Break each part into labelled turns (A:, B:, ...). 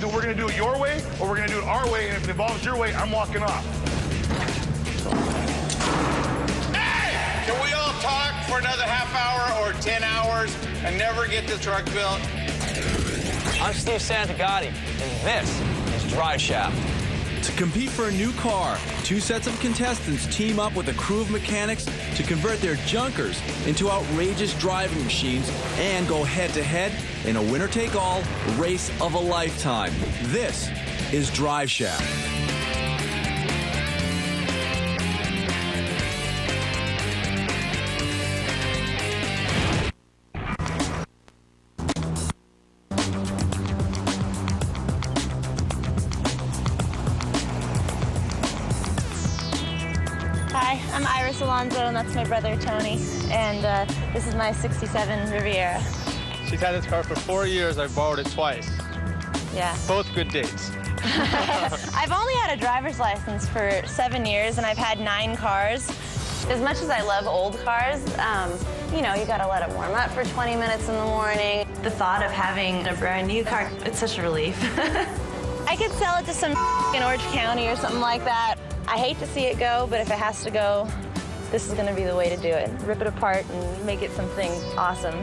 A: either we're going to do it your way or we're going to do it our way, and if it involves your way, I'm walking off.
B: Hey! Can we all talk for another half hour or 10 hours and never get the truck built?
C: I'm Steve Santagati, and this is Driveshaft.
D: To compete for a new car, two sets of contestants team up with a crew of mechanics to convert their junkers into outrageous driving machines and go head-to-head in a winner-take-all race of a lifetime. This is Driveshaft.
E: Hi, I'm Iris Alonso, and that's my brother, Tony. And this is my 67 Riviera.
F: She's had this car for 4 years. I've borrowed it twice.
E: Yeah.
F: Both good dates.
E: I've only had a driver's license for 7 years, and I've had 9 cars. As much as I love old cars, you know, you gotta let it warm up for 20 minutes in the morning. The thought of having a brand new car, it's such a relief. I could sell it to some in Orange County or something like that. I hate to see it go, but if it has to go, this is going to be the way to do it. Rip it apart and make it something awesome.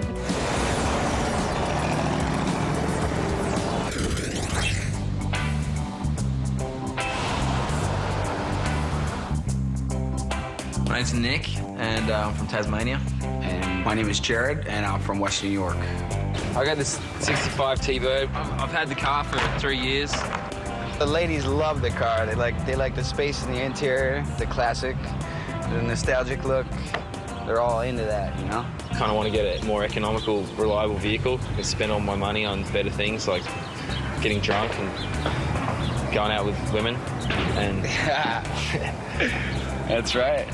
G: My name's Nick, and I'm from Tasmania.
H: And my name is Jared, and I'm from Western New York.
G: I got this 65 T-Bird. I've had the car for 3 years.
H: The ladies love the car. They like the space in the interior, the classic, the nostalgic look. They're all into that, you know?
I: Kind of want to get a more economical, reliable vehicle and spend all my money on better things like getting drunk and going out with women. And
H: That's right.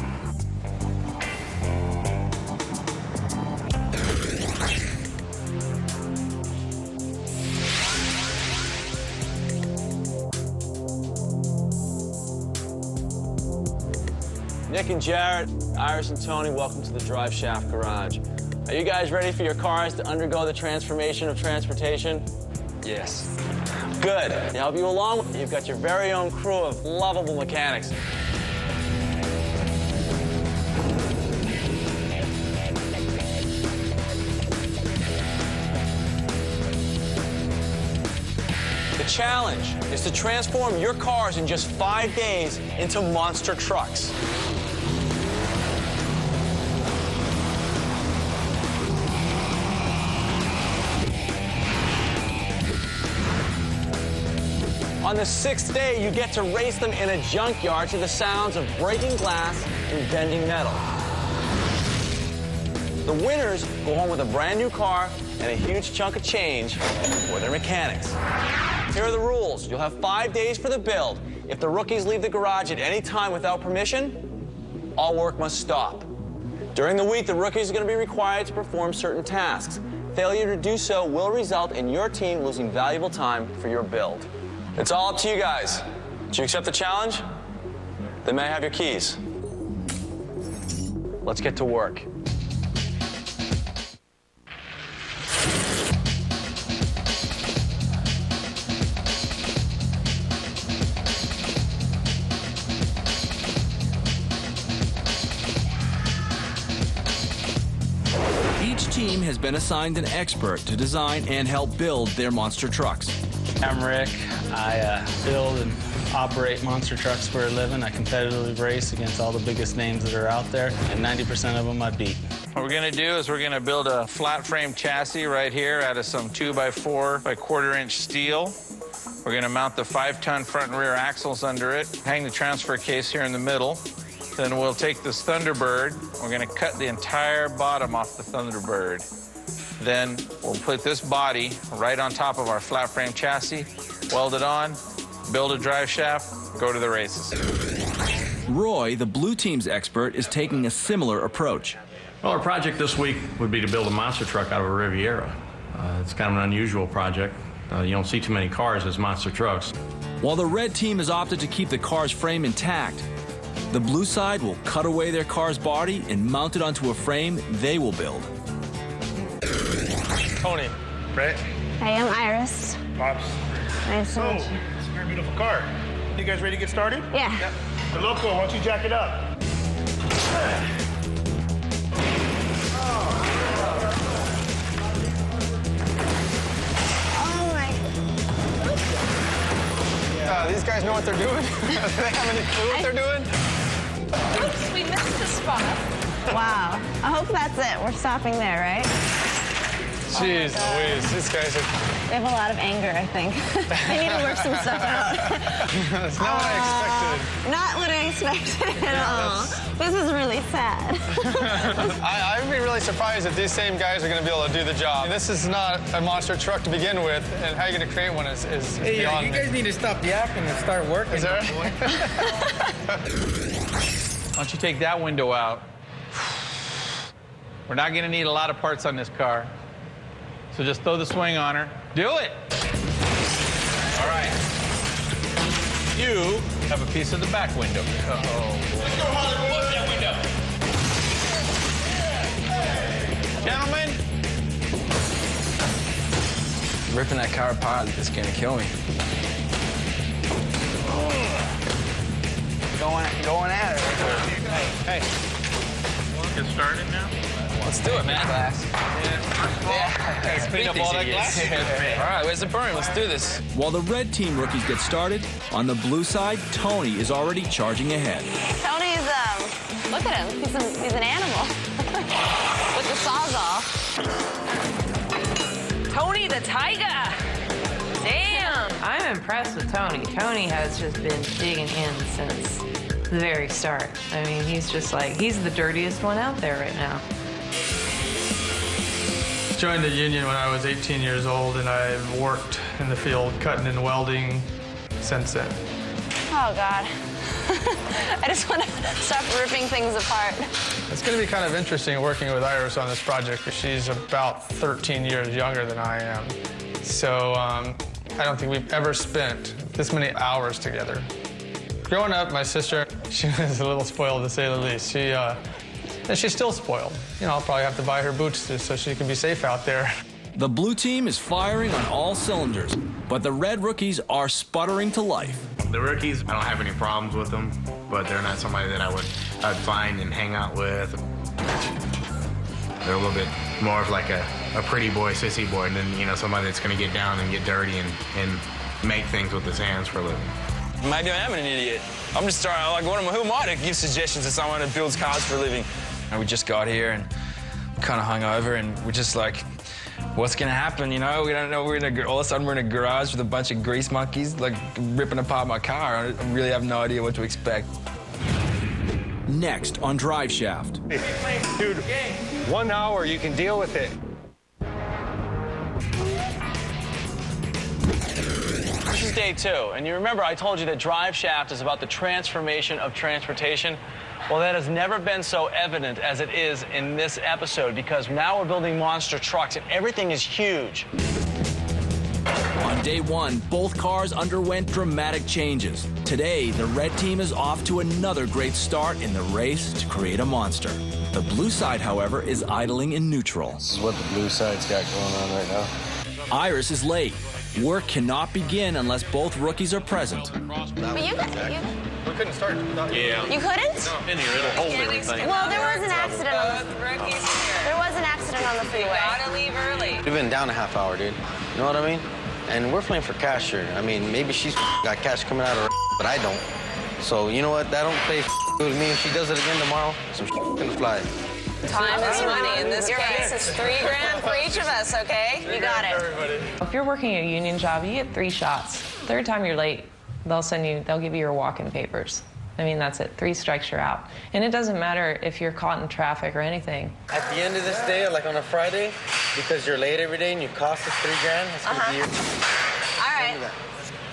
C: Nick and Jared, Iris and Tony, welcome to the Driveshaft garage. Are you guys ready for your cars to undergo the transformation of transportation?
G: Yes.
C: Good. To help you along, you've got your very own crew of lovable mechanics. The challenge is to transform your cars in just 5 days into monster trucks. On the 6th day, you get to race them in a junkyard to the sounds of breaking glass and bending metal. The winners go home with a brand new car and a huge chunk of change for their mechanics. Here are the rules. You'll have 5 days for the build. If the rookies leave the garage at any time without permission, all work must stop. During the week, the rookies are going to be required to perform certain tasks. Failure to do so will result in your team losing valuable time for your build. It's all up to you guys. Do you accept the challenge? Then may I have your keys? Let's get to work.
D: Each team has been assigned an expert to design and help build their monster trucks.
F: I'm Rick. I build and operate monster trucks for a living. I competitively race against all the biggest names that are out there, and 90% of them I beat.
B: What we're going to do is we're going to build a flat frame chassis right here out of some 2x4 by 1/4-inch steel. We're going to mount the 5-ton front and rear axles under it, hang the transfer case here in the middle. Then we'll take this Thunderbird. We're going to cut the entire bottom off the Thunderbird. Then we'll put this body right on top of our flat frame chassis, weld it on, build a drive shaft, go to the races.
D: Roy, the blue team's expert, is taking a similar approach.
J: Well, our project this week would be to build a monster truck out of a Riviera. It's kind of an unusual project. You don't see too many cars as monster trucks.
D: While the red team has opted to keep the car's frame intact, the blue side will cut away their car's body and mount it onto a frame they will build.
F: Tony.
A: Right?
E: I am Iris.
A: Pops.
E: Nice to meet you.
A: This is a very beautiful car. You guys ready to get started?
E: Yeah.
A: Yep. The loco, why don't you jack it up?
H: These guys know what they're doing? Do they have any clue what they're doing?
K: Oops, we missed the spot.
E: Wow. I hope that's it. We're stopping there, right?
H: Jeez Louise, these guys are...
E: They have a lot of anger, I think. They need to work some stuff out.
H: That's not what I expected.
E: Not what I expected at all. This is really sad.
H: I'd be really surprised if these same guys are going to be able to do the job. This is not a monster truck to begin with, and how you're going to create one is beyond
L: you
H: me.
L: guys need to stop yapping and start working.
H: Is that
B: Why don't you take that window out? We're not going to need a lot of parts on this car. So just throw the swing on her. Do it! All right. You have a piece of the back window. Uh-oh. Let's go, Harley. Close that window. Gentlemen.
G: Ripping that car apart is gonna kill me.
H: Going at it. Hey.
B: Get started now?
G: Let's do it, man.
B: Yeah. Clean up all that glass.
G: All right, where's the burn? Let's do this.
D: While the red team rookies get started, on the blue side, Tony is already charging ahead.
E: Tony's, look at him. He's an animal. With the sawzall.
K: Tony the Tiger. Damn. I'm impressed with Tony. Tony has just been digging in since the very start. I mean, he's just like, he's the dirtiest one out there right now.
L: Joined the union when I was 18 years old, and I've worked in the field cutting and welding since then.
E: Oh, God. I just want to stop ripping things apart.
L: It's going to be kind of interesting working with Iris on this project, because she's about 13 years younger than I am. So I don't think we've ever spent this many hours together. Growing up, my sister, she was a little spoiled, to say the least. And she's still spoiled. You know, I'll probably have to buy her boots just so she can be safe out there.
D: The blue team is firing on all cylinders, but the red rookies are sputtering to life.
M: The rookies, I don't have any problems with them, but they're not somebody that I'd find and hang out with. They're a little bit more of like a pretty boy, sissy boy, than, you know, somebody that's gonna get down and get dirty and make things with his hands for a living.
C: Maybe I am an idiot. I'm just like, who am I to give suggestions to someone who builds cars for a living? And we just got here and kind of hung over, and we're just like, what's gonna happen, you know? We don't know. All of a sudden we're in a garage with a bunch of grease monkeys, like, ripping apart my car. I really have no idea what to expect.
D: Next on Driveshaft.
H: Dude, 1 hour, you can deal with it. This is day 2, and you remember I told you that Driveshaft is about the transformation of transportation? Well, that has never been so evident as it is in this episode, because now we're building monster trucks and everything is huge.
D: On day 1, both cars underwent dramatic changes. Today, the red team is off to another great start in the race to create a monster. The blue side, however, is idling in neutral.
N: This is what the blue side's got going on right now.
D: Iris is late. Work cannot begin unless both rookies are present.
E: But you
H: couldn't start.
B: Yeah.
E: You couldn't?
B: No, in here, it'll hold everything.
E: Well, there was an accident on the freeway.
K: Gotta leave early.
N: We've been down a half hour, dude. You know what I mean? And we're playing for cash here. I mean, maybe she's got cash coming out of her, but I don't. So, you know what? That don't play with me. If she does it again tomorrow, some gonna fly.
K: Time is money. In this case, it's $3 grand for each of us, okay?
E: You got it.
K: If you're working a union job, you get 3 shots. Third time you're late, they'll give you your walk-in papers. I mean, that's it. 3 strikes, you're out. And it doesn't matter if you're caught in traffic or anything.
N: At the end of this day, like on a Friday, because you're late every day and you cost us $3 grand, it's gonna be your...
E: All right.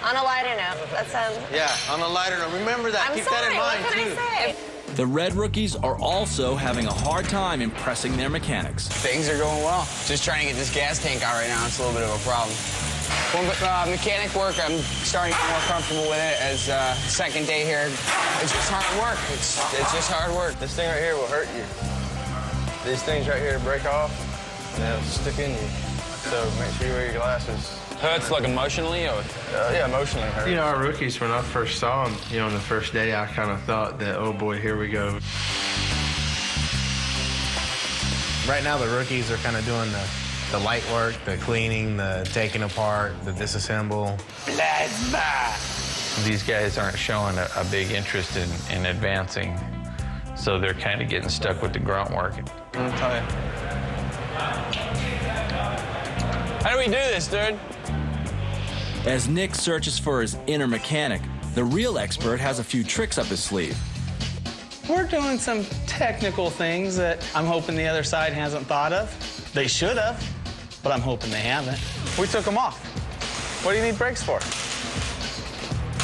E: On a lighter note, that sounds...
N: Yeah, on a lighter note. Remember that. Keep that in mind, too.
E: What can I say?
D: The red rookies are also having a hard time impressing their mechanics.
C: Things are going well. Just trying to get this gas tank out right now. It's a little bit of a problem. Well, mechanic work, I'm starting to get more comfortable with it as second day here. It's just hard work. It's just hard work.
N: This thing right here will hurt you. These things right here break off, and they'll stick in you. So make sure you wear your glasses.
H: Hurts like emotionally, or? Yeah, emotionally hurt.
M: You know, our rookies, when I first saw them, you know, on the first day, I kind of thought that, oh boy, here we go. Right now, the rookies are kind of doing the light work, the cleaning, the taking apart, the disassemble.
B: Plasma! These guys aren't showing a big interest in advancing, so they're kind of getting stuck with the grunt work.
H: I'll tell you. How do we do this, dude?
D: As Nick searches for his inner mechanic, the real expert has a few tricks up his sleeve.
F: We're doing some technical things that I'm hoping the other side hasn't thought of. They should have, but I'm hoping they haven't.
H: We took them off. What do you need brakes for?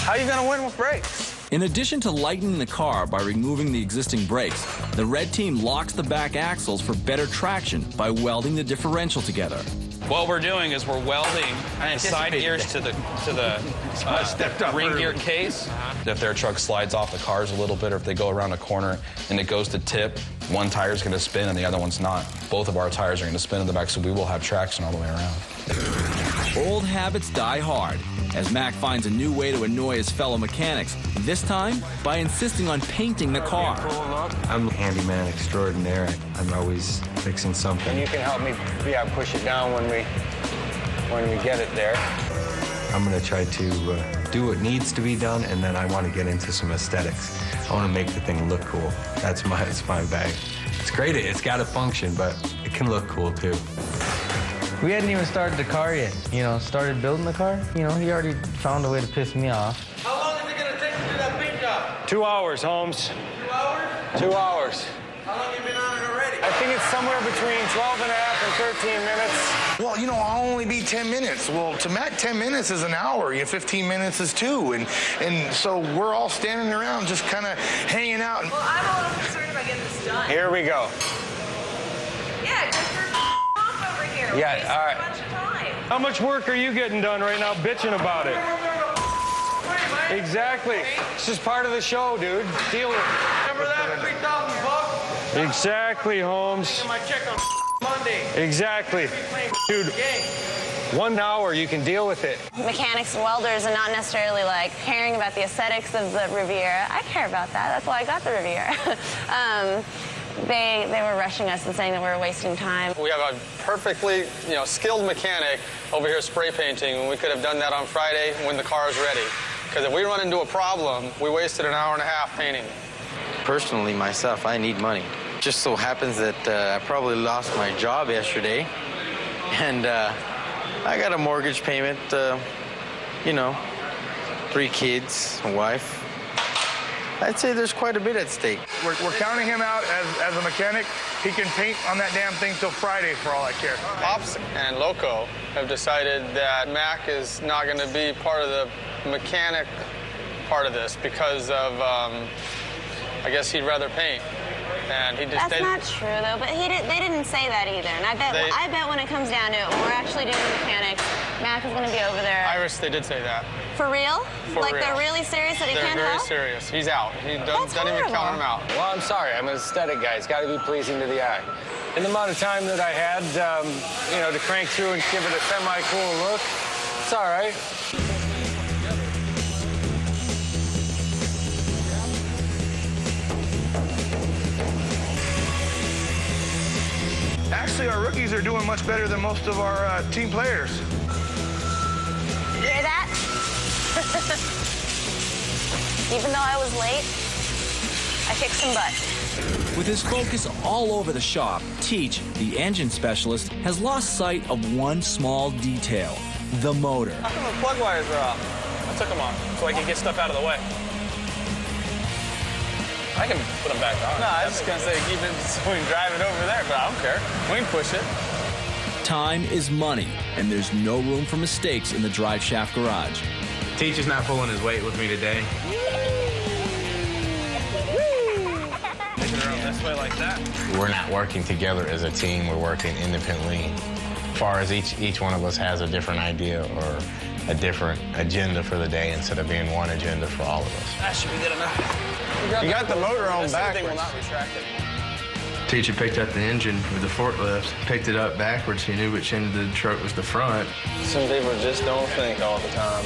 H: How are you gonna win with brakes?
D: In addition to lightening the car by removing the existing brakes, the red team locks the back axles for better traction by welding the differential together.
O: What we're doing is we're welding the side gears to the ring gear case. If their truck slides off the cars a little bit, or if they go around a corner and it goes to tip, one tire's going to spin and the other one's not. Both of our tires are going to spin in the back, so we will have traction all the way around.
D: Old habits die hard, as Mac finds a new way to annoy his fellow mechanics, this time by insisting on painting the car.
P: I'm a handyman extraordinaire. I'm always fixing something.
C: And you can help me, push it down when we get it there.
P: I'm going to try to do what needs to be done, and then I want to get into some aesthetics. I want to make the thing look cool. That's my bag. It's great. It's got to function, but it can look cool, too.
Q: We hadn't even started the car yet, started building the car. He already found a way to piss me off.
C: How long is it going to take to do that paint job?
H: 2 hours, Holmes.
C: 2 hours?
H: 2 hours.
C: How long have you been on it already?
H: I think it's somewhere between 12 and a half and 13 minutes.
A: Well, I'll only be 10 minutes. Well, to Matt, 10 minutes is an hour. 15 minutes is 2. And so we're all standing around just kind of hanging out.
K: Well, I'm a little concerned about getting this done.
H: Here we go.
K: Yeah, just for off over here.
H: Yeah, all right.
K: A bunch of time.
H: How much work are you getting done right now bitching about it? Exactly. It's just part of the show, dude. Deal with it.
C: Remember that? $3,000 bucks?
H: Exactly, Holmes.
C: My check on Monday.
H: Exactly. Dude, 1 hour, you can deal with it.
E: Mechanics and welders are not necessarily caring about the aesthetics of the Riviera. I care about that. That's why I got the Riviera. They were rushing us and saying that we were wasting time.
H: We have a perfectly, skilled mechanic over here spray painting, and we could have done that on Friday when the car is ready. Because if we run into a problem, we wasted an hour and a half painting.
N: Personally, myself, I need money. Just so happens that I probably lost my job yesterday, and I got a mortgage payment, 3 kids, a wife. I'd say there's quite a bit at stake.
A: We're counting him out as a mechanic. He can paint on that damn thing till Friday for all I care.
H: Pops and Loco have decided that Mac is not going to be part of the mechanic part of this because of, I guess he'd rather paint. And he just
E: That's not true, though, but they didn't say that either. And I bet when it comes down to it, when we're actually doing the mechanics, Mac is going to be over there.
H: Iris, they did say that.
E: For real?
H: For real.
E: They're really serious that he can't help?
H: They're very serious. He's out. He doesn't even count him out.
C: Well, I'm sorry. I'm an aesthetic guy. It's got to be pleasing to the eye. In the amount of time that I had, to crank through and give it a semi-cool look, it's all right.
A: Actually, our rookies are doing much better than most of our team players.
E: You hear that? Even though I was late, I kicked some butt.
D: With his focus all over the shop, Teach, the engine specialist, has lost sight of one small detail, the motor.
H: How come the plug wires are off? I took them off so I could get stuff out of the way. I can put them back on. No, I was just going to say keep it so we can drive it over there, but I don't care. We can push it.
D: Time is money, and there's no room for mistakes in the Driveshaft garage.
M: Teach is not pulling his weight with me today.
H: This way like that.
M: We're not working together as a team. We're working independently. As far as each one of us has a different idea or a different agenda for the day instead of being one agenda for all of us.
H: That should be good enough.
C: You got the motor on backwards.
H: Will not retract it.
M: Teacher picked up the engine with the forklift, picked it up backwards. He knew which end of the truck was the front.
C: Some people just don't think all the time.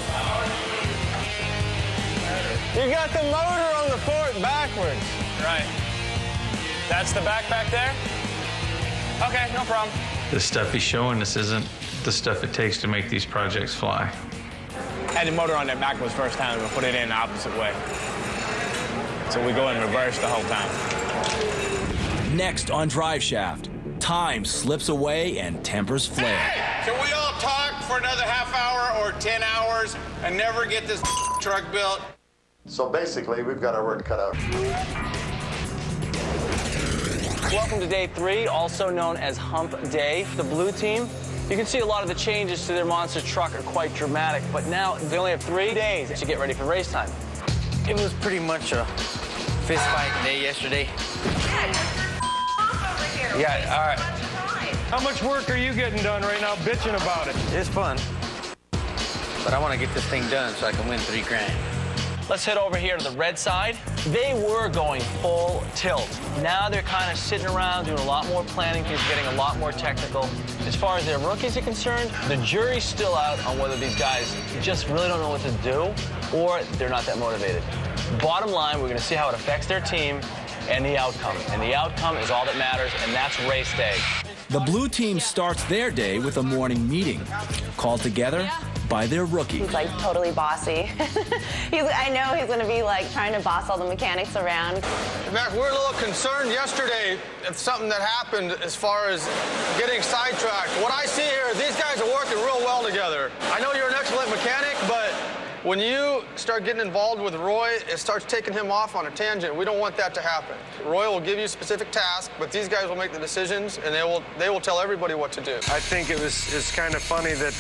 C: You got the motor on the fork backwards. Right. That's the backpack there? Okay, no problem.
B: The stuff he's showing us isn't the stuff it takes to make these projects fly.
C: Had the motor on there backwards first time, we put it in the opposite way. So we go in reverse the whole time.
D: Next on Driveshaft, time slips away and tempers flare.
R: Hey! Can we all talk for another half hour or 10 hours and never get this truck built?
S: So basically, we've got our work cut out.
H: Welcome to day 3, also known as Hump Day. The blue team, you can see a lot of the changes to their monster truck are quite dramatic, but now they only have 3 days to get ready for race time.
N: It was pretty much a fist fight day yesterday. Yeah, all right.
T: How much work are you getting done right now bitching about it?
N: It's fun, but I want to get this thing done so I can win $3 grand.
H: Let's head over here to the red side. They were going full tilt. Now they're kind of sitting around doing a lot more planning, things getting a lot more technical. As far as their rookies are concerned, the jury's still out on whether these guys just really don't know what to do or they're not that motivated. Bottom line, we're going to see how it affects their team and the outcome. And the outcome is all that matters, and that's race day.
D: The blue team starts their day with a morning meeting, called together by their rookie.
E: He's like totally bossy. I know he's gonna be like trying to boss all the mechanics around.
L: Mac, we're a little concerned yesterday at something that happened as far as getting sidetracked. What I see here is these guys are working real well together. I know you're an excellent mechanic, but when you start getting involved with Roy, it starts taking him off on a tangent. We don't want that to happen. Roy will give you specific tasks, but these guys will make the decisions, and they will tell everybody what to do.
T: I think it's kind of funny that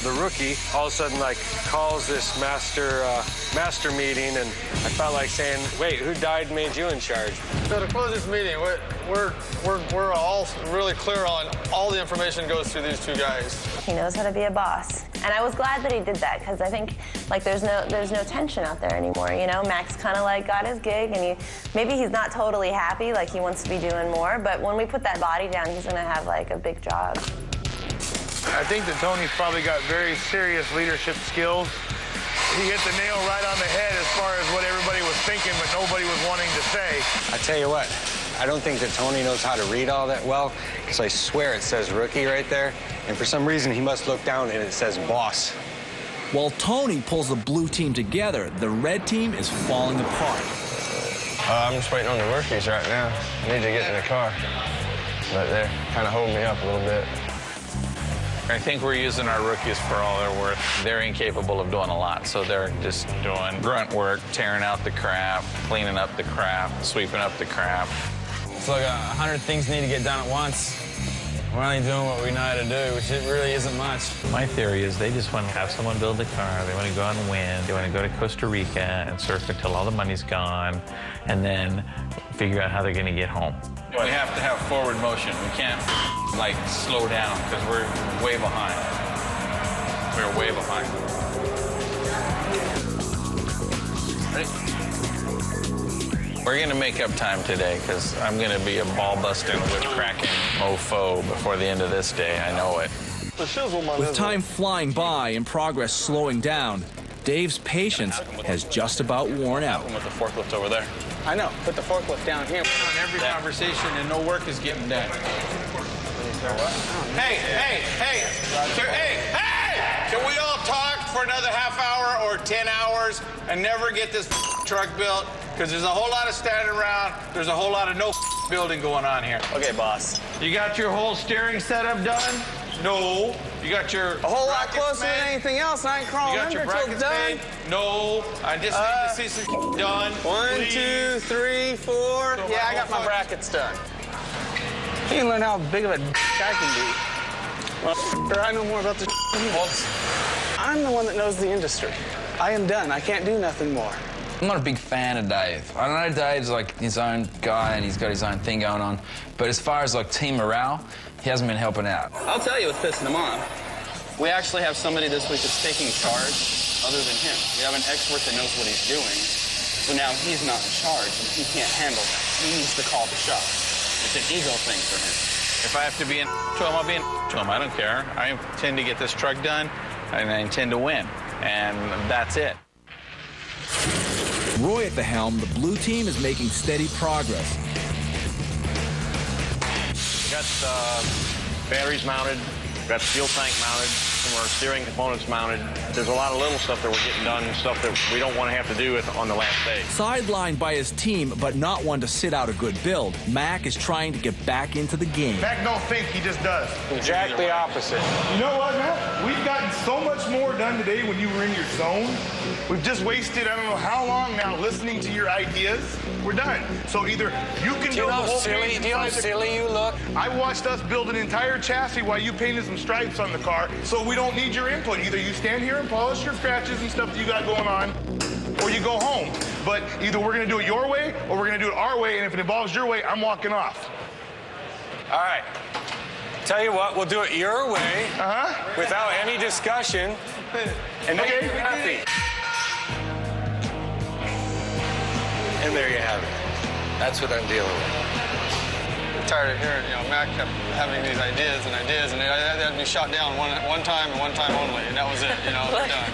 T: the rookie all of a sudden like calls this master meeting, and I felt like saying, "Wait, who died and made you in charge?"
L: So to close this meeting, we're all really clear on all the information goes through these two guys.
E: He knows how to be a boss, and I was glad that he did that because I think like there's no tension out there anymore. You know, Max kind of like got his gig, and maybe he's not totally happy, like he wants to be doing more, but when we put that body down, he's gonna have like a big job.
A: I think that Tony's probably got very serious leadership skills. He hit the nail right on the head as far as what everybody was thinking, but nobody was wanting to say.
T: I tell you what, I don't think that Tony knows how to read all that well, because I swear it says rookie right there, and for some reason he must look down and it says boss.
D: While Tony pulls the blue team together, the red team is falling apart.
M: I'm just waiting on the rookies right now. I need to get in the car, but they're kind of holding me up a little bit.
B: I think we're using our rookies for all they're worth. They're incapable of doing a lot, so they're just doing grunt work, tearing out the crap, cleaning up the crap, sweeping up the crap.
C: It's like 100 things need to get done at once. We're only doing what we know how to do, which it really isn't much.
B: My theory is they just want to have someone build a car. They want to go out and win. They want to go to Costa Rica and surf until all the money's gone, and then figure out how they're going to get home. We have to have forward motion. We can't, like, slow down because we're way behind. We're way behind. Ready? We're going to make up time today because I'm going to be a ball-busting, whip-cracking mofo before the end of this day. I know it.
D: With time flying by and progress slowing down, Dave's patience has just about worn out.
O: With the forklift over there.
H: I know. Put the forklift down here.
B: On every conversation and no work is getting done.
R: Hey! Can we all talk for another half hour or 10 hours and never get this truck built? Because there's a whole lot of standing around. There's a whole lot of no building going on here.
H: Okay, boss.
B: You got your whole steering setup done? No. You got your
C: a whole lot closer than anything else. I ain't crawling
B: under till it's done. Made? No. I just need to see some done.
C: 1, 2, 3, 4. Yeah, I got my brackets done. You can learn how big of a I can be. Well, I know more about this than you. I'm the one that knows the industry. I am done. I can't do nothing more.
G: I'm not a big fan of Dave. I know Dave's like his own guy and he's got his own thing going on, but as far as like team morale, he hasn't been helping out.
C: I'll tell you what's pissing him off. We actually have somebody this week that's taking charge other than him. We have an expert that knows what he's doing, so now he's not in charge and he can't handle that. He needs to call the shots.
H: It's an ego thing for him.
B: If I have to be in to him, I'll be in to him. I don't care. I intend to get this truck done, and I intend to win. And that's it.
D: Roy at the helm, the blue team is making steady progress.
U: We got batteries mounted, we got the fuel tank mounted, some of our steering components mounted. There's a lot of little stuff that we're getting done, stuff that we don't want to have to do on the last day.
D: Sidelined by his team, but not one to sit out a good build, Mac is trying to get back into the game.
A: Mac don't think, he just does.
T: Exactly opposite.
A: You know what, Matt? We've gotten so much more done today when you were in your zone. We've just wasted, I don't know how long now, listening to your ideas. We're done. So either you can build the whole thing.
T: Do you know how silly you look?
A: I watched us build an entire chassis while you painted some stripes on the car, so we don't need your input. Either you stand here and polish your scratches and stuff that you got going on, or you go home. But either we're gonna do it your way, or we're gonna do it our way, and if it involves your way, I'm walking off.
T: All right. Tell you what, we'll do it your way, without any discussion, and then you're happy. And there you have it. That's what I'm dealing with.
L: I'm tired of hearing, Mac kept having these ideas, and they had to be shot down one time and one time only, and that was it, they're done.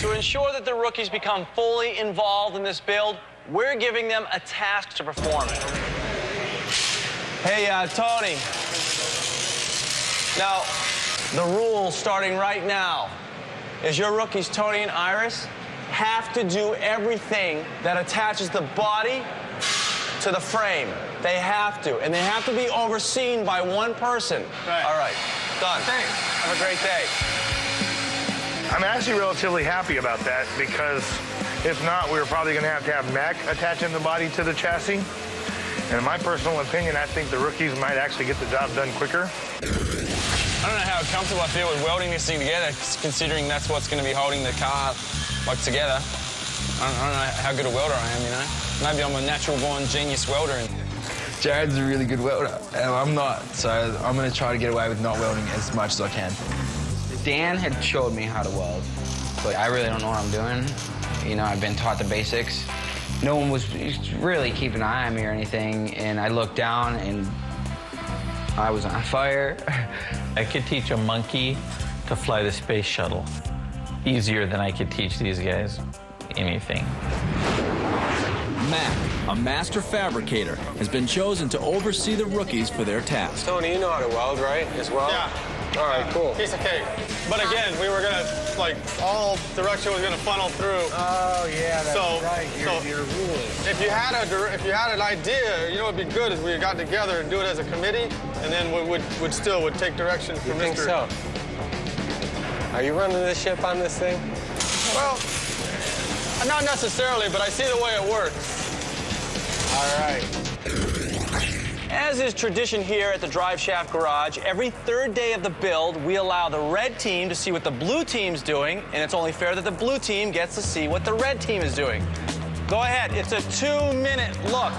H: To ensure that the rookies become fully involved in this build, we're giving them a task to perform. Hey, Tony. Now, the rule starting right now is your rookies, Tony and Iris, have to do everything that attaches the body to the frame. They have to, and they have to be overseen by one person.
A: Right.
H: All right, done.
A: Thanks.
H: Have a great day.
A: I'm actually relatively happy about that because if not, we were probably going to have Mac attaching the body to the chassis. And in my personal opinion, I think the rookies might actually get the job done quicker.
F: I don't know how comfortable I feel with welding this thing together, considering that's what's going to be holding the car together. I don't know how good a welder I am, Maybe I'm a natural-born genius welder.
G: Jared's a really good welder, and I'm not, so I'm going to try to get away with not welding as much as I can.
V: Dan had showed me how to weld, but I really don't know what I'm doing. I've been taught the basics. No one was really keeping an eye on me or anything, and I looked down, and I was on fire.
B: I could teach a monkey to fly the space shuttle easier than I could teach these guys anything.
D: Mac, a master fabricator, has been chosen to oversee the rookies for their task.
T: Tony, you know how to weld, right, as well?
L: Yeah.
T: All right, cool.
L: Piece of cake. But again, we were gonna, all direction was gonna funnel through.
T: Oh, yeah, that's right. Your rules.
L: If you had an idea, it'd be good if we got together and do it as a committee, and then we would take direction from
T: You think so? Are you running the ship on this thing?
L: Well, not necessarily, but I see the way it works.
T: All right.
H: As is tradition here at the Driveshaft garage, every third day of the build, we allow the red team to see what the blue team's doing, and it's only fair that the blue team gets to see what the red team is doing. Go ahead, it's a 2-minute look.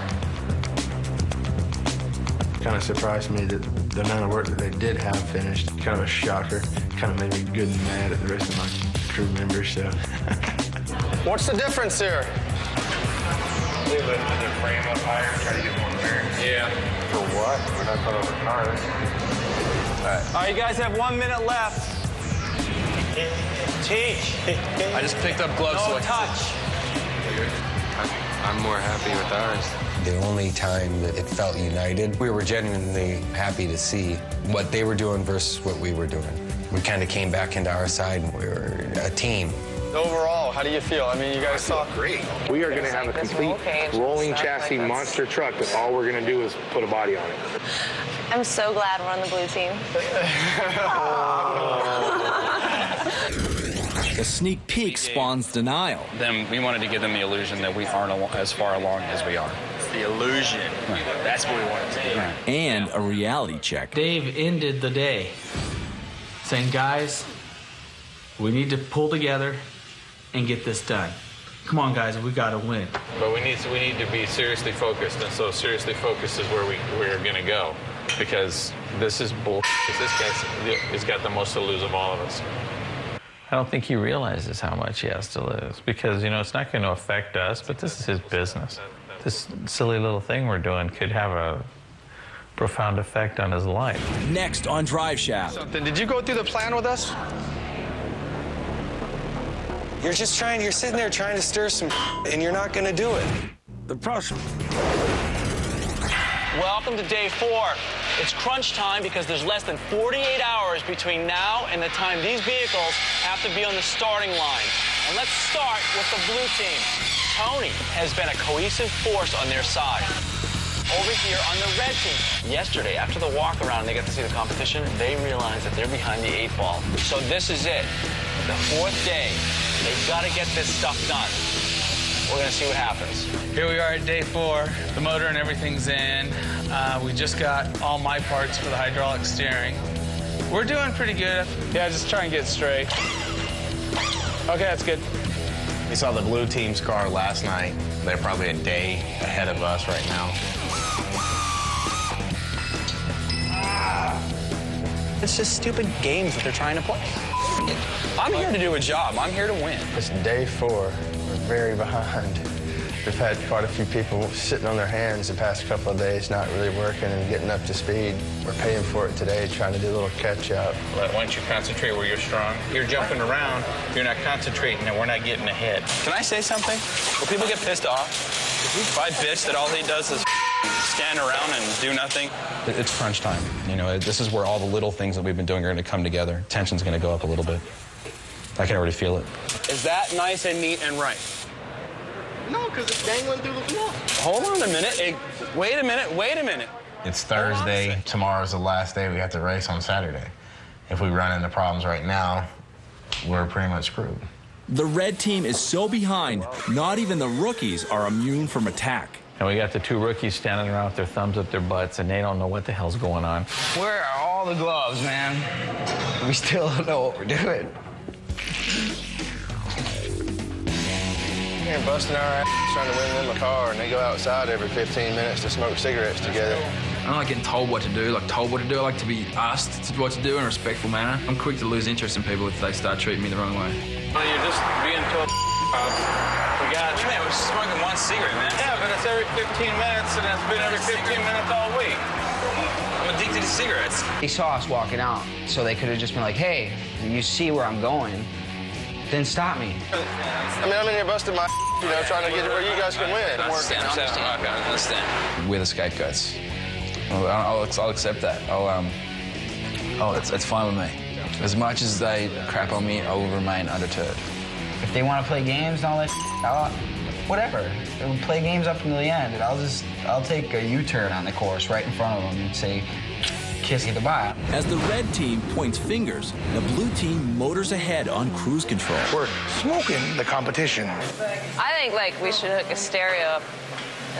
M: Kind of surprised me that the amount of work that they did have finished. Kind of a shocker. Kind of made me good and mad at the rest of my crew members, so.
L: What's the difference here?
A: They lifted the frame up higher, try to get more clearance.
T: Yeah. For what? We're not going over cars.
H: All right, you guys have 1 minute left.
T: Teach.
O: I just picked up gloves.
H: No touch.
N: I'm more happy with ours. The only time that it felt united, we were genuinely happy to see what they were doing versus what we were doing. We kind of came back into our side, and we were a team.
L: Overall, how do you feel? You guys saw
A: great. We are going to have a complete rolling chassis monster truck that all we're going to do is put a body on it.
E: I'm so glad we're on the blue team.
D: The sneak peek spawns denial.
O: Then we wanted to give them the illusion that we aren't as far along as we are.
U: The illusion.
O: Right.
U: That's what we wanted to do.
O: Right.
D: And a reality check.
F: Dave ended the day saying, guys, we need to pull together and get this done. Come on, guys, we got to win.
B: But we need to be seriously focused, and so seriously focused is where we're going to go, because this is bull. This guy has got the most to lose of all of us. I don't think he realizes how much he has to lose because, you know, it's not going to affect us, but this is his business. This silly little thing we're doing could have a profound effect on his life.
D: Next on Driveshaft.
I: Did you go through the plan with us? You're sitting there trying to stir some and you're not going to do it.
D: The process.
H: Welcome to day 4. It's crunch time because there's less than 48 hours between now and the time these vehicles have to be on the starting line. And let's start with the blue team. Tony has been a cohesive force on their side. Over here on the red team, yesterday after the walk around and they got to see the competition, they realized that they're behind the 8 ball. So this is it. The 4th day. They've got to get this stuff done. We're going to see what happens.
F: Here we are at day 4. The motor and everything's in. We just got all my parts for the hydraulic steering. We're doing pretty good. Yeah, just try and get straight. Okay, that's good.
M: We saw the blue team's car last night. They're probably a day ahead of us right now.
H: It's just stupid games that they're trying to play. I'm here to do a job. I'm here to win.
J: It's day 4. We're very behind. We've had quite a few people sitting on their hands the past couple of days, not really working and getting up to speed. We're paying for it today, trying to do a little catch-up.
B: Why don't you concentrate where you're strong? You're jumping around, you're not concentrating, and we're not getting ahead.
F: Can I say something? Will people get pissed off if I bitch that all he does is stand around and do nothing?
O: It's crunch time. You know, this is where all the little things that we've been doing are going to come together. Tension's going to go up a little bit. I can already feel it.
H: Is that nice and neat and right?
A: No, because it's dangling through the wall.
H: Hold on a minute. Hey, wait a minute.
M: It's Thursday. Tomorrow's the last day. We have to race on Saturday. If we run into problems right now, we're pretty much screwed.
D: The red team is so behind, not even the rookies are immune from attack.
B: And we got the 2 rookies standing around with their thumbs up their butts, and they don't know what the hell's going on.
V: Where are all the gloves, man? We still don't know what we're doing.
J: They're busting our ass trying to win them a car, and they go outside every 15 minutes to smoke cigarettes together.
G: I don't like getting told what to do, I like to be asked what to do in a respectful manner. I'm quick to lose interest in people if they start treating me the wrong way.
F: Well, you're just being told we got you. Man, we're smoking 1 cigarette, man. Yeah, but it's every 15 minutes, and it's been every 15 minutes all week. I'm addicted to cigarettes.
V: They saw us walking out, so they could have just been like, hey, you see where I'm going, then stop me.
J: I mean, I'm in here busting my you know, trying to get it where you guys can win.
O: I understand. We're the scapegoats. I'll accept that. It's fine with me. As much as they crap on me, I will remain undeterred.
V: If they want to play games and all that, whatever. We'll play games up until the end, and I'll take a U-turn on the course right in front of them and say, kiss you goodbye.
D: As the red team points fingers, the blue team motors ahead on cruise control.
A: We're smoking the competition.
K: I think, like, we should hook a stereo up.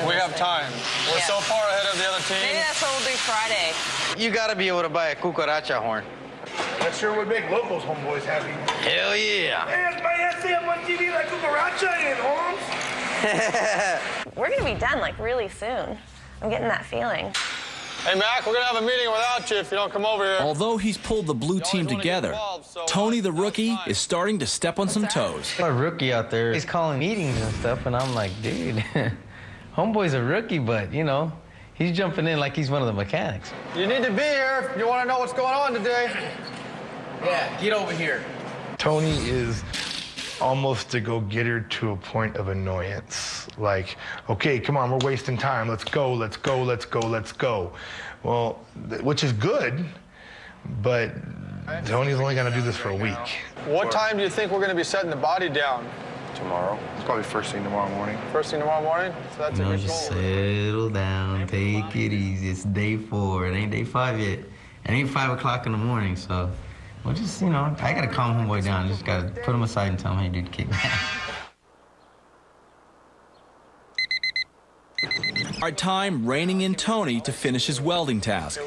F: We have time. We're so far ahead of the other team.
K: Maybe that's what we'll do Friday.
N: You gotta be able to buy a cucaracha horn.
A: That sure would make locals homeboys happy.
N: Hell yeah.
A: Hey, I see him on TV like cucaracha and horns.
E: We're gonna be done, like, really soon. I'm getting that feeling.
L: Hey, Mac, we're going to have a meeting without you if you don't come over here.
D: Although he's pulled the blue team together, Tony the rookie is starting to step on some toes.
Q: A rookie out there, he's calling meetings and stuff, and I'm like, dude, homeboy's a rookie, but, you know, he's jumping in like he's one of the mechanics.
L: You need to be here if you want to know what's going on today.
V: Yeah, get over here.
A: Tony is almost a go-getter to a point of annoyance. Like, okay, come on, we're wasting time. Let's go, let's go, let's go, let's go. Well, which is good, but Tony's only gonna do this for a week.
L: What time do you think we're going to be setting the body down?
J: Tomorrow. It's probably first thing tomorrow morning.
L: First thing tomorrow morning? So that's a good
Q: just
L: goal.
Q: settle down, take it easy. It's day 4. It ain't day 5 yet. It ain't 5 o'clock in the morning, so we'll just, you know, I gotta calm homeboy down. Just gotta put him aside and tell him, hey, dude, kick back.
D: Our time reining in Tony to finish his welding task.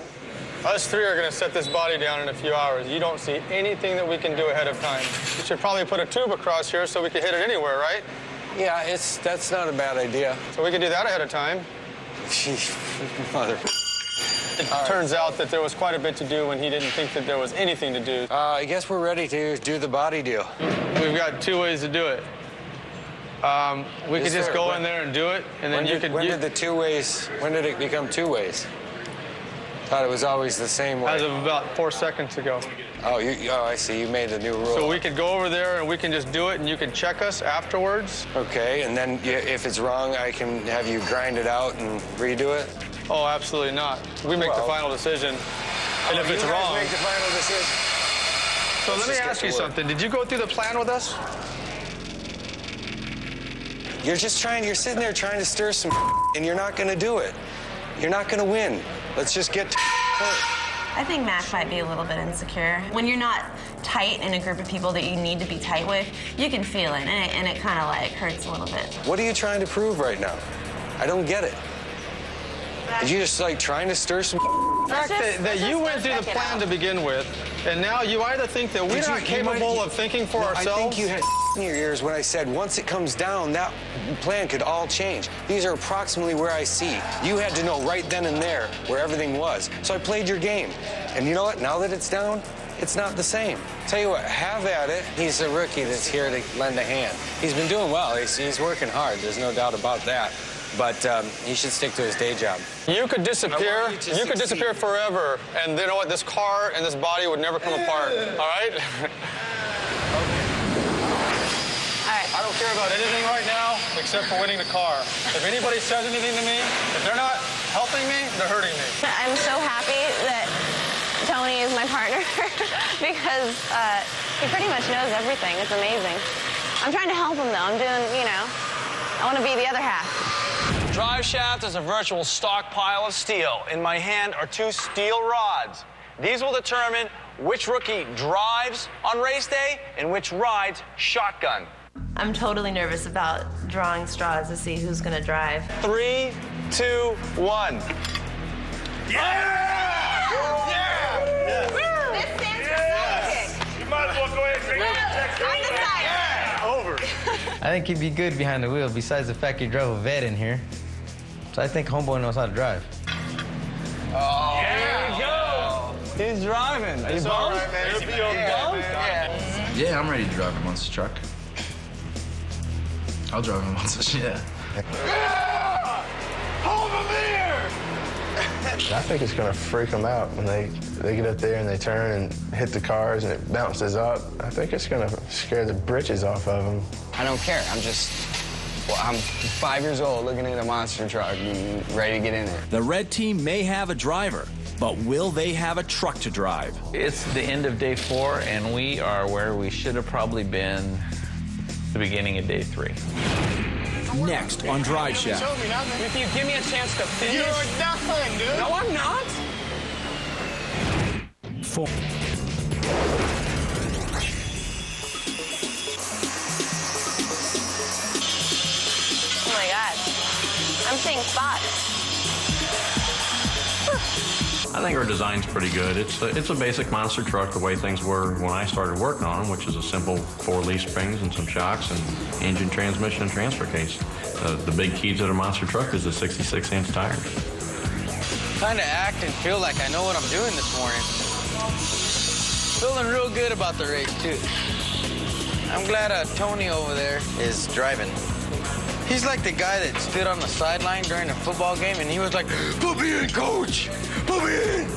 L: Us 3 are going to set this body down in a few hours. You don't see anything that we can do ahead of time. You should probably put a tube across here so we can hit it anywhere, right?
I: Yeah, that's not a bad idea.
L: So we can do that ahead of time.
I: Gee, mother.
T: It turns out that there was quite a bit to do when he didn't think that there was anything to do.
I: I guess we're ready to do the body deal.
T: We've got 2 ways to do it. We could just go in there and do it, and then
I: When did the 2 ways, when did it become 2 ways? Thought it was always the same way.
T: As of about 4 seconds ago.
I: Oh, I see. You made a new rule.
T: So we could go over there and we can just do it, and you can check us afterwards.
I: Okay, and then if it's wrong, I can have you grind it out and redo it?
T: Oh, absolutely not. We make the final decision, and if it's wrong...
I: make the final decision?
T: So let me ask you something. Did you go through the plan with us?
I: You're sitting there trying to stir some and you're not going to do it. You're not going to win. Let's just get to
E: I think Mac might be a little bit insecure. When you're not tight in a group of people that you need to be tight with, you can feel it, and it kind of like hurts a little bit.
I: What are you trying to prove right now? I don't get it. Are you just like trying to stir some
T: The fact that you went through the plan to begin with, and now you either think that we're not capable of thinking for ourselves.
I: I think you had in your ears when I said once it comes down, that plan could all change. These are approximately where I see. You had to know right then and there where everything was. So I played your game. And you know what? Now that it's down, it's not the same. Tell you what, have at it. He's a rookie that's here to lend a hand. He's been doing well. He's working hard. There's no doubt about that. But he should stick to his day job.
T: You could disappear. You could disappear forever, and you know what? This car and this body would never come apart. All right? I don't care about anything right now except for winning the car. If anybody says anything to me, if they're not helping me, they're hurting me.
E: I'm so happy that Tony is my partner because he pretty much knows everything. It's amazing. I'm trying to help him, though. I'm doing, I want to be the other half.
H: Driveshaft is a virtual stockpile of steel. In my hand are 2 steel rods. These will determine which rookie drives on race day and which rides shotgun.
E: I'm totally nervous about drawing straws to see who's going to drive.
H: 3, 2, 1.
A: Yeah! Yeah!
E: This stands for sidekick.
A: You might as well go ahead and drink the check.
Q: Yeah! Over. I think he'd be good behind the wheel, besides the fact he drove a vet in here. So I think homeboy knows how to drive.
H: Oh, there you go. He's driving.
A: It's all right, man. It'll be okay.
G: Yeah, I'm ready to drive a monster truck. I'll drive a monster, yeah.
A: Hold him here!
J: I think it's gonna freak them out when they get up there and they turn and hit the cars and it bounces up. I think it's gonna scare the britches off of them.
V: I don't care. I'm 5 years old looking at a monster truck and ready to get in it.
D: The red team may have a driver, but will they have a truck to drive?
B: It's the end of day 4, and we are where we should have probably been the beginning of day 3.
D: Next on Driveshaft.
H: If you give me a chance to finish...
A: You're nothing, dude.
H: No, I'm not.
D: 4.
E: Oh my God. I'm seeing spots.
P: I think our design's pretty good. It's a basic monster truck the way things were when I started working on them, which is a simple 4 leaf springs and some shocks and engine, transmission, and transfer case. The big key to the monster truck is the 66-inch tires.
N: Kind of act and feel like I know what I'm doing this morning. Feeling real good about the race, too. I'm glad Tony over there is driving. He's like the guy that stood on the sideline during a football game and he was like, "Put me in, coach! Put me in!"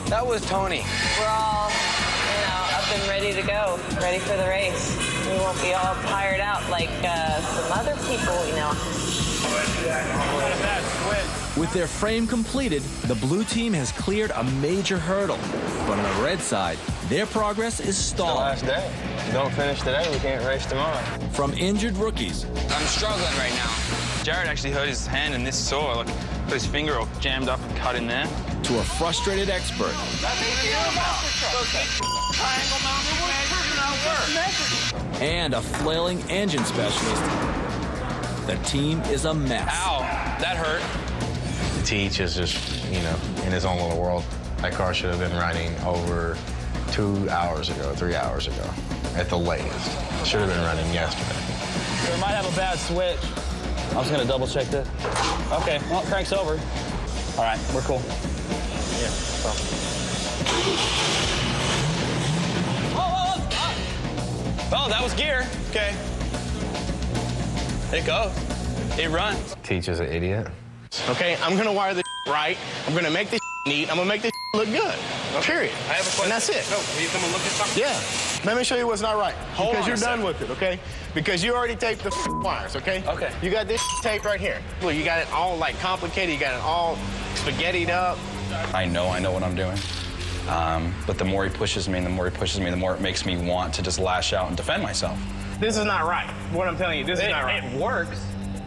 N: That was Tony.
K: We're all, up and ready to go, ready for the race. We won't be all tired out like some other people,
D: With their frame completed, the blue team has cleared a major hurdle. But on the red side, their progress is stalled.
I: Last day. If you don't finish today, we can't race tomorrow.
D: From injured rookies.
F: I'm struggling right now. Jared actually hurt his hand in this saw. Like, put his finger all jammed up and cut in there.
D: To a frustrated expert. And a flailing engine specialist. The team is a mess.
F: Ow, that hurt.
M: Teach is just, in his own little world. That car should have been running over 2 hours ago, 3 hours ago, at the latest. Should have been running yesterday.
H: We might have a bad switch. I was going to double check that. Okay, well, crank's over. All right, we're cool.
F: here. So. Oh, that was gear. Okay. It goes. It runs.
J: Teach is an idiot.
M: Okay, I'm gonna wire this right. I'm gonna make this neat. I'm gonna make this look good. Period.
U: I have a question.
M: And that's it.
U: No, will you come and look at something?
M: Yeah. Let me show you what's not right.
U: Hold
M: because
U: on
M: you're
U: a
M: done
U: second.
M: with it, okay? Because you already taped the wires, okay?
U: Okay.
M: You got this taped right here. Well, you got it all like complicated. You got it all spaghettied up.
O: I know what I'm doing. But the more he pushes me, the more it makes me want to just lash out and defend myself.
M: This is not right. What I'm telling you, this is not right.
H: It works.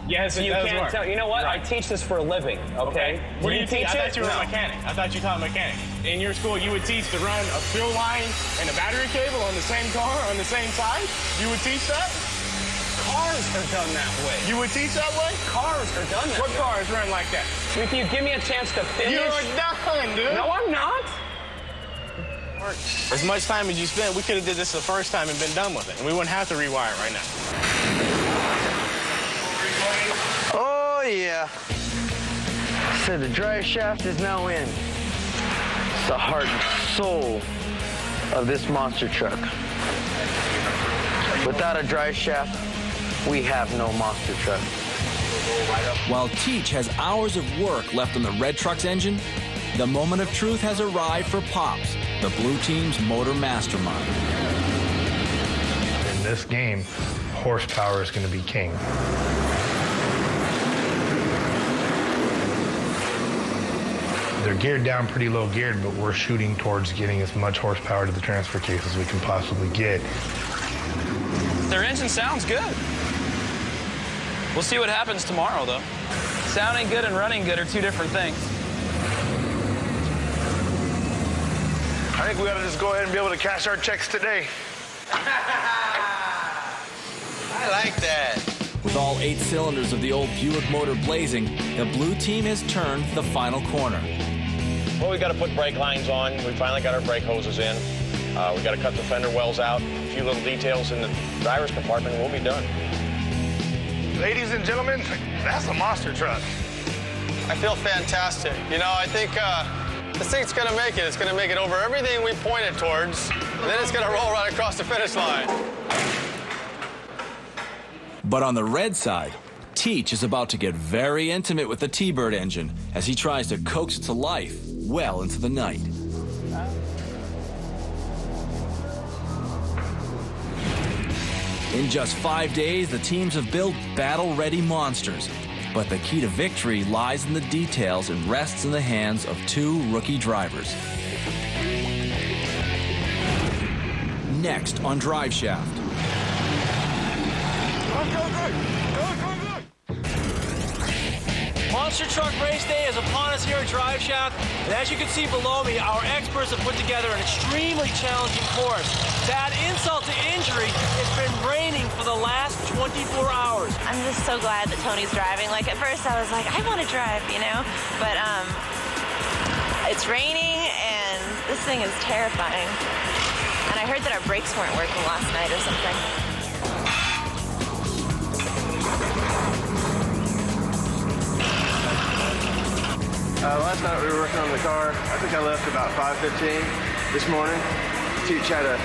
M: Yes, it
H: you
M: does
H: can't
M: work.
H: tell. You know what?
M: Right.
H: I teach this for a living. Okay.
M: What do you teach? I thought you were
H: No.
M: a mechanic. I thought you taught mechanic. In your school, you would teach to run a fuel line and a battery cable on the same car on the same side? You would teach that?
H: Cars are done that way.
M: You would teach that way?
H: Cars are done that
M: What
H: way.
M: cars run like that?
H: If you give me a chance to finish.
M: You're done, dude.
H: No, I'm not.
M: As much time as you spent, we could have did this the first time and been done with it. And we wouldn't have to rewire it right now.
N: Oh, yeah. So the drive shaft is now in. It's the heart and soul of this monster truck. Without a drive shaft, we have no monster truck.
D: While Teach has hours of work left on the red truck's engine, the moment of truth has arrived for Pops, the blue team's motor mastermind.
J: In this game, horsepower is going to be king. They're geared down pretty low geared, but we're shooting towards getting as much horsepower to the transfer case as we can possibly get.
F: Their engine sounds good. We'll see what happens tomorrow, though. Sounding good and running good are two different things.
A: I think we ought to just go ahead and be able to cash our checks today.
N: I like that.
D: With all 8 cylinders of the old Buick motor blazing, the blue team has turned the final corner.
U: Well, we got to put brake lines on. We finally got our brake hoses in. We got to cut the fender wells out. A few little details in the driver's compartment, and we'll be done.
A: Ladies and gentlemen, that's a monster truck.
R: I feel fantastic. You know, I think this thing's gonna make it. It's gonna make it over everything we pointed towards, and then it's gonna roll right across the finish line.
D: But on the red side, Teach is about to get very intimate with the T-Bird engine as he tries to coax it to life well into the night. In just 5 days, the teams have built battle-ready monsters. But the key to victory lies in the details and rests in the hands of 2 rookie drivers. Next on Driveshaft.
H: Monster Truck Race Day is upon us here at Driveshaft, and as you can see below me, our experts have put together an extremely challenging course. To add insult to injury, it's been raining for the last 24 hours.
E: I'm just so glad that Tony's driving. Like, at first I was like, I want to drive, you know? But it's raining, and this thing is terrifying. And I heard that our brakes weren't working last night or something.
J: Last night we were working on the car. I think I left about 5:15 this morning. Teach had a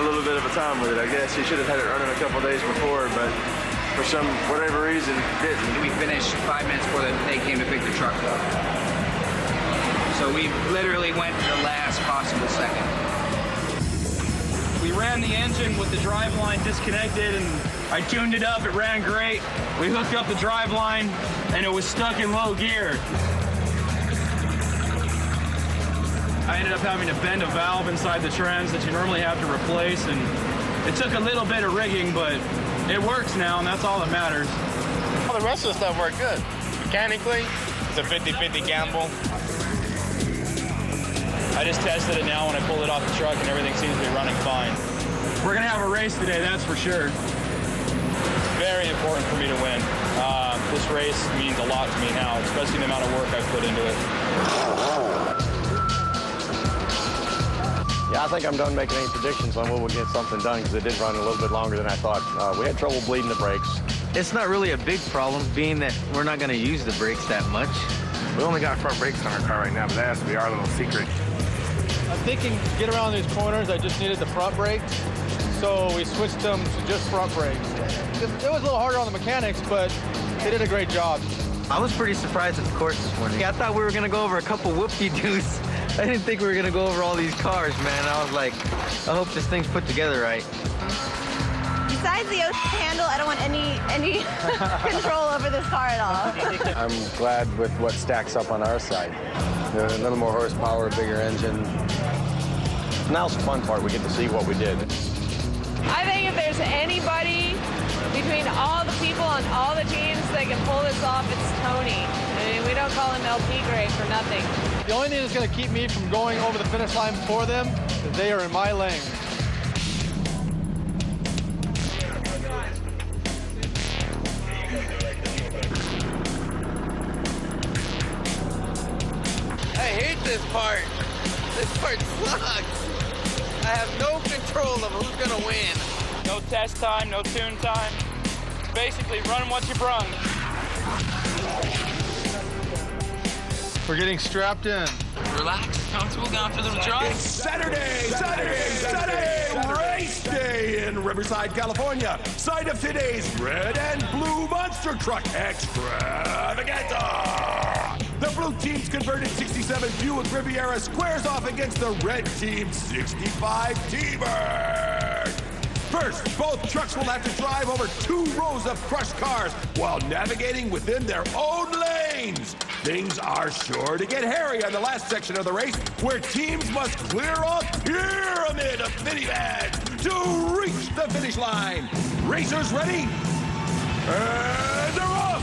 J: little bit of a time with it, I guess. He should have had it running a couple days before, but for whatever reason, didn't.
S: We finished 5 minutes before they came to pick the truck up. So we literally went to the last possible second.
F: We ran the engine with the drive line disconnected, and I tuned it up. It ran great. We hooked up the drive line, and it was stuck in low gear. I ended up having to bend a valve inside the trans that you normally have to replace, and it took a little bit of rigging, but it works now, and that's all that matters.
M: All the rest of the stuff worked good. Mechanically, it's a 50-50 gamble.
F: I just tested it now when I pulled it off the truck, and everything seems to be running fine. We're going to have a race today, that's for sure. It's very important for me to win. This race means a lot to me now, especially the amount of work I've put into it.
U: Yeah, I think I'm done making any predictions on when we'll get something done, because it did run a little bit longer than I thought. We had trouble bleeding the brakes.
N: It's not really a big problem, being that we're not going to use the brakes that much.
A: We only got front brakes on our car right now, but that has to be our little secret.
C: I'm thinking to get around these corners, I just needed the front brakes. So we switched them to just front brakes. It was a little harder on the mechanics, but they did a great job.
Q: I was pretty surprised at the course this morning. I thought we were going to go over a couple whoop-de-doos. I didn't think we were going to go over all these cars, man. I was like, I hope this thing's put together right.
E: Besides the handle, I don't want any control over this car at all.
I: I'm glad with what stacks up on our side. A little more horsepower, bigger engine.
U: Now's the fun part. We get to see what we did.
K: I think if there's anybody between all the people on all the teams that can pull this off, it's Tony. I mean, we don't call him LP grade for nothing.
C: The only thing that's going to keep me from going over the finish line before them is they are in my lane.
L: I hate this part. This part sucks. I have no control of who's gonna win.
F: No test time, no tune time. Basically, run what you brung.
C: We're getting strapped in.
L: Relax, comfortable, going for the drive.
W: It's Saturday, race day in Riverside, California. Site of today's red and blue monster truck extravaganza. The blue team's converted 67 Buick Riviera squares off against the red team's 65 T-Bird. First, both trucks will have to drive over 2 rows of crushed cars while navigating within their own lanes. Things are sure to get hairy on the last section of the race, where teams must clear a pyramid of minivans to reach the finish line. Racers ready? And they're off!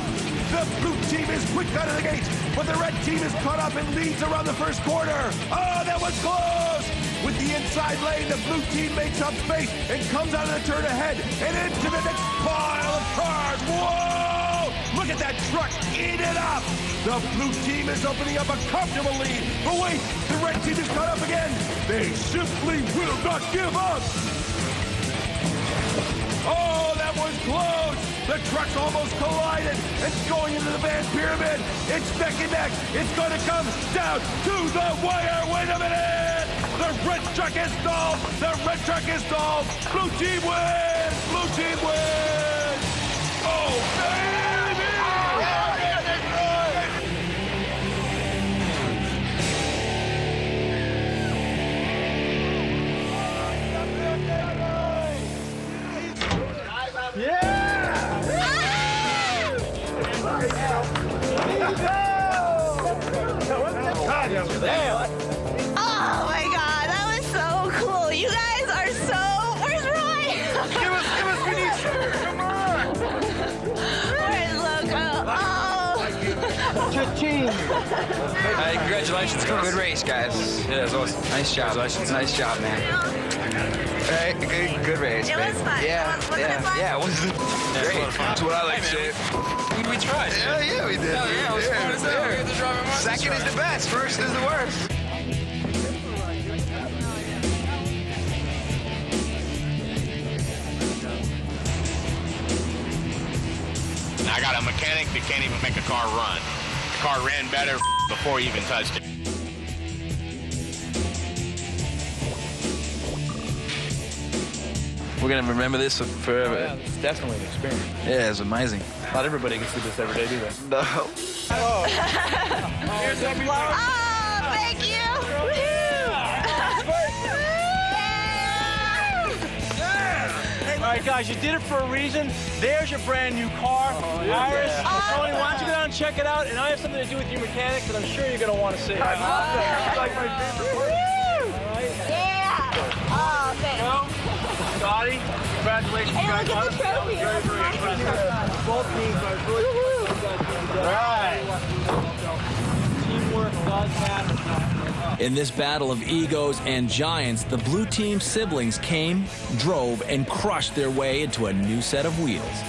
W: The blue team is quick out of the gate, but the red team is caught up and leads around the first corner. Oh, that was close! With the inside lane, the blue team makes up space and comes out of the turn ahead and into the next pile of cars. Whoa! Look at that truck eat it up! The blue team is opening up a comfortable lead. But wait, the red team is caught up again. They simply will not give up. Oh, that was close! The trucks almost collided. It's going into the van pyramid. It's neck and neck. It's going to come down to the wire. Wait a minute! The red truck is stalled. The red truck is stalled. Blue team wins. Blue team wins. Oh, baby!
E: Oh my God, that was so cool. You guys are so. Where's Roy?
W: Give us, we need sugar. Come on.
E: Where's Loco? Oh.
V: Cha-ching. Hey, congratulations. Good race, guys. Yeah, it was awesome. Nice job. Nice job, man. Hey, good race.
E: It was fun.
V: Yeah,
E: Was it fun?
V: yeah, it was great. That's what I like to say. We tried. Yeah, we did. Yeah, it was fun as hell. We had to drive a monster truck. Second is the best. First is the worst.
U: I got a mechanic that can't even make a car run. The car ran better before he even touched it.
G: We're going to remember this forever.
C: Yeah, it's definitely an experience.
G: Yeah, it's amazing.
C: Not everybody can see this every day, do they?
G: No.
E: Oh, thank you.
C: All right, guys, you did it for a reason. There's your brand new car. Iris, Tony, why don't you go down and check it out? And I have something to do with your mechanics that I'm sure you're going to want to see. I love that. It's like my favorite part.
E: Yeah. Oh, thanks.
C: Scotty, congratulations.
E: Hey, look at the trophy.
C: Both teams are really right. Teamwork does matter.
D: In this battle of egos and giants, the blue team siblings came, drove, and crushed their way into a new set of wheels.